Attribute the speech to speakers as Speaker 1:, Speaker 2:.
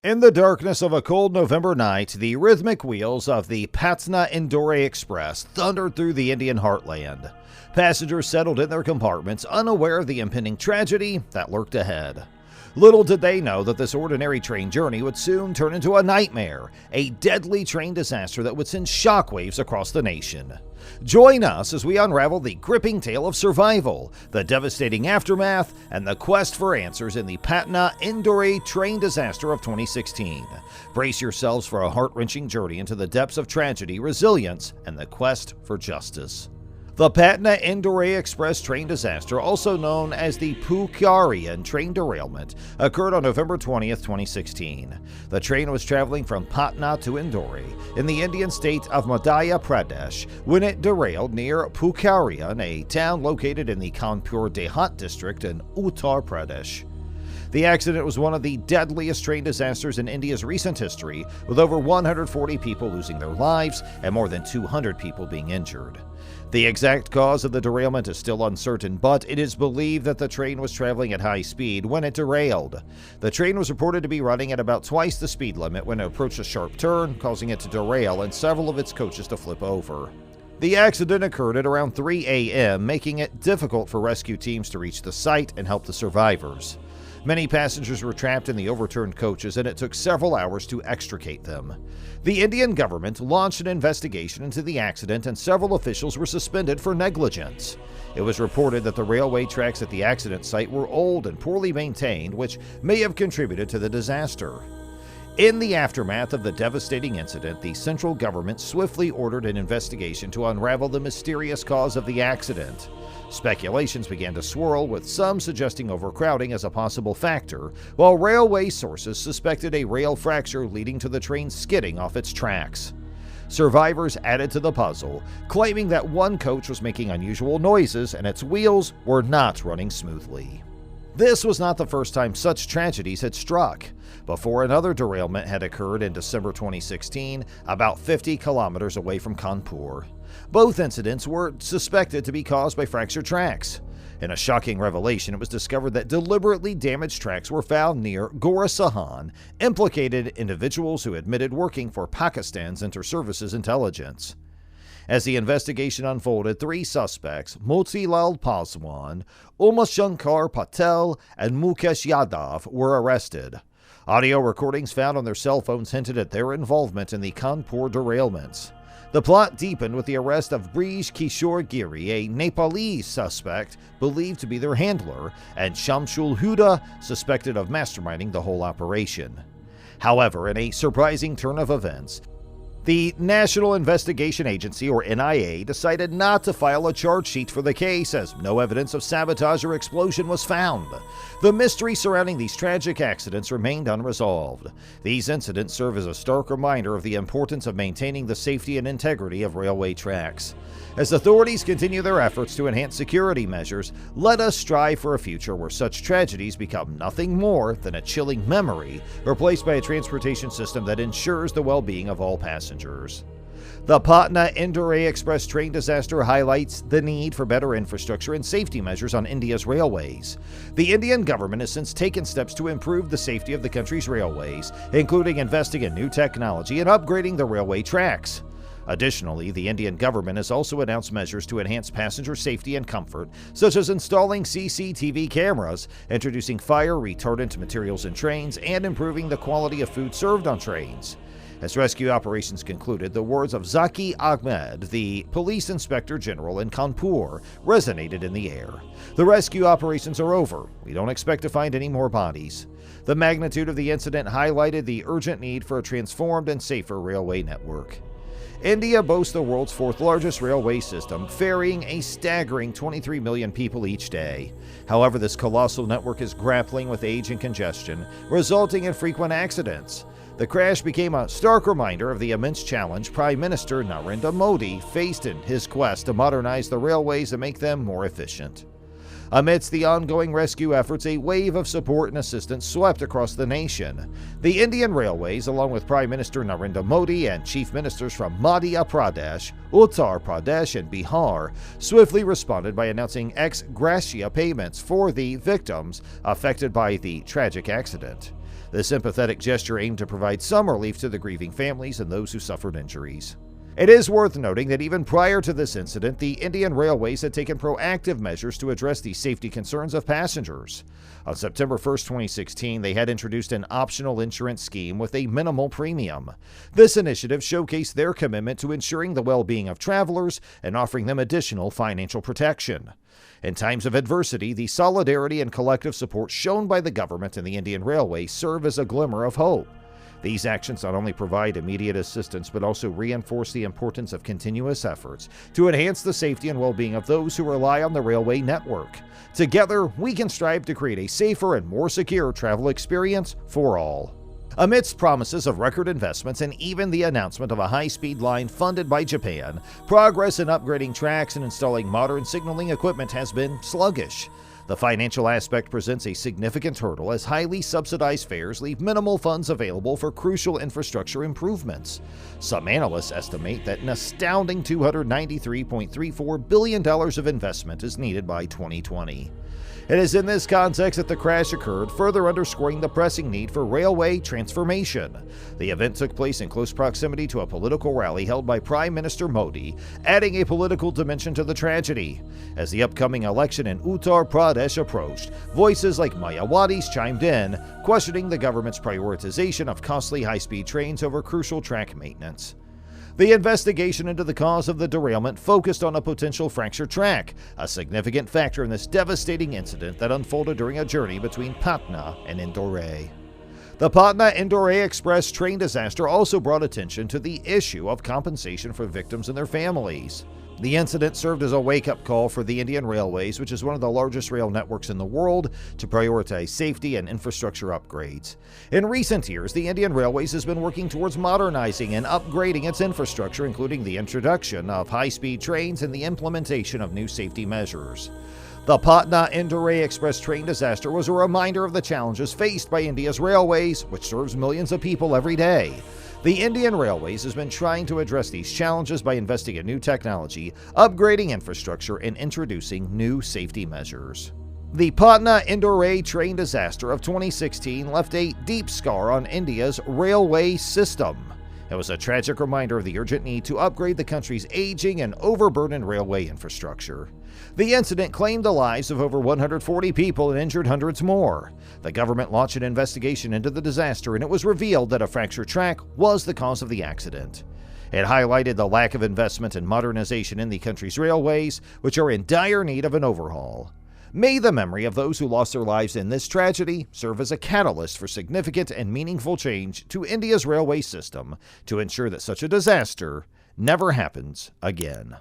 Speaker 1: In the darkness of a cold November night, the rhythmic wheels of the Patna-Indore Express thundered through the Indian heartland. Passengers settled in their compartments, unaware of the impending tragedy that lurked ahead. Little did they know that this ordinary train journey would soon turn into a nightmare, a deadly train disaster that would send shockwaves across the nation. Join us as we unravel the gripping tale of survival, the devastating aftermath, and the quest for answers in the Patna-Indore train disaster of 2016. Brace yourselves for a heart-wrenching journey into the depths of tragedy, resilience, and the quest for justice. The Patna-Indore Express train disaster, also known as the Pucharian train derailment, occurred on November 20th, 2016. The train was traveling from Patna to Indore in the Indian state of Madhya Pradesh when it derailed near Pucharian, a town located in the Kanpur Dehat district in Uttar Pradesh. The accident was one of the deadliest train disasters in India's recent history, with over 140 people losing their lives and more than 200 people being injured. The exact cause of the derailment is still uncertain, but it is believed that the train was traveling at high speed when it derailed. The train was reported to be running at about twice the speed limit when it approached a sharp turn, causing it to derail and several of its coaches to flip over. The accident occurred at around 3 a.m., making it difficult for rescue teams to reach the site and help the survivors. Many passengers were trapped in the overturned coaches, and it took several hours to extricate them. The Indian government launched an investigation into the accident, and several officials were suspended for negligence. It was reported that the railway tracks at the accident site were old and poorly maintained, which may have contributed to the disaster. In the aftermath of the devastating incident, the central government swiftly ordered an investigation to unravel the mysterious cause of the accident. Speculations began to swirl, with some suggesting overcrowding as a possible factor, while railway sources suspected a rail fracture leading to the train skidding off its tracks. Survivors added to the puzzle, claiming that one coach was making unusual noises and its wheels were not running smoothly. This was not the first time such tragedies had struck. Before, another derailment had occurred in December 2016, about 50 kilometers away from Kanpur. Both incidents were suspected to be caused by fractured tracks. In a shocking revelation, it was discovered that deliberately damaged tracks were found near Gorasahan, implicated individuals who admitted working for Pakistan's Inter-Services Intelligence. As the investigation unfolded, 3 suspects, Motilal Paswan, Umashankar Patel, and Mukesh Yadav, were arrested. Audio recordings found on their cell phones hinted at their involvement in the Kanpur derailments. The plot deepened with the arrest of Brij Kishore Giri, a Nepalese suspect believed to be their handler, and Shamsul Huda, suspected of masterminding the whole operation. However, in a surprising turn of events, the National Investigation Agency, or NIA, decided not to file a charge sheet for the case as no evidence of sabotage or explosion was found. The mystery surrounding these tragic accidents remained unresolved. These incidents serve as a stark reminder of the importance of maintaining the safety and integrity of railway tracks. As authorities continue their efforts to enhance security measures, let us strive for a future where such tragedies become nothing more than a chilling memory, replaced by a transportation system that ensures the well-being of all passengers. The Patna-Indore Express train disaster highlights the need for better infrastructure and safety measures on India's railways. The Indian government has since taken steps to improve the safety of the country's railways, including investing in new technology and upgrading the railway tracks. Additionally, the Indian government has also announced measures to enhance passenger safety and comfort, such as installing CCTV cameras, introducing fire retardant materials in trains, and improving the quality of food served on trains. As rescue operations concluded, the words of Zaki Ahmed, the police inspector general in Kanpur, resonated in the air. The rescue operations are over. We don't expect to find any more bodies. The magnitude of the incident highlighted the urgent need for a transformed and safer railway network. India boasts the world's 4th largest railway system, ferrying a staggering 23 million people each day. However, this colossal network is grappling with age and congestion, resulting in frequent accidents. The crash became a stark reminder of the immense challenge Prime Minister Narendra Modi faced in his quest to modernize the railways and make them more efficient. Amidst the ongoing rescue efforts, a wave of support and assistance swept across the nation. The Indian Railways, along with Prime Minister Narendra Modi and chief ministers from Madhya Pradesh, Uttar Pradesh, and Bihar, swiftly responded by announcing ex gratia payments for the victims affected by the tragic accident. The sympathetic gesture aimed to provide some relief to the grieving families and those who suffered injuries. It is worth noting that even prior to this incident, the Indian Railways had taken proactive measures to address the safety concerns of passengers. On September 1, 2016, they had introduced an optional insurance scheme with a minimal premium. This initiative showcased their commitment to ensuring the well-being of travelers and offering them additional financial protection. In times of adversity, the solidarity and collective support shown by the government and the Indian Railways serve as a glimmer of hope. These actions not only provide immediate assistance but also reinforce the importance of continuous efforts to enhance the safety and well-being of those who rely on the railway network. Together, we can strive to create a safer and more secure travel experience for all. Amidst promises of record investments and even the announcement of a high-speed line funded by Japan, progress in upgrading tracks and installing modern signaling equipment has been sluggish. The financial aspect presents a significant hurdle as highly subsidized fares leave minimal funds available for crucial infrastructure improvements. Some analysts estimate that an astounding $293.34 billion of investment is needed by 2020. It is in this context that the crash occurred, further underscoring the pressing need for railway transformation. The event took place in close proximity to a political rally held by Prime Minister Modi, adding a political dimension to the tragedy. As the upcoming election in Uttar Pradesh approached, voices like Mayawati's chimed in, questioning the government's prioritization of costly high-speed trains over crucial track maintenance. The investigation into the cause of the derailment focused on a potential fractured track, a significant factor in this devastating incident that unfolded during a journey between Patna and Indore. The Patna-Indore Express train disaster also brought attention to the issue of compensation for victims and their families. The incident served as a wake-up call for the Indian Railways, which is one of the largest rail networks in the world, to prioritize safety and infrastructure upgrades. In recent years, the Indian Railways has been working towards modernizing and upgrading its infrastructure, including the introduction of high-speed trains and the implementation of new safety measures. The Patna-Indore Express train disaster was a reminder of the challenges faced by India's railways, which serves millions of people every day. The Indian Railways has been trying to address these challenges by investing in new technology, upgrading infrastructure, and introducing new safety measures. The Patna-Indore train disaster of 2016 left a deep scar on India's railway system. It was a tragic reminder of the urgent need to upgrade the country's aging and overburdened railway infrastructure. The incident claimed the lives of over 140 people and injured hundreds more. The government launched an investigation into the disaster, and it was revealed that a fractured track was the cause of the accident. It highlighted the lack of investment and modernization in the country's railways, which are in dire need of an overhaul. May the memory of those who lost their lives in this tragedy serve as a catalyst for significant and meaningful change to India's railway system to ensure that such a disaster never happens again.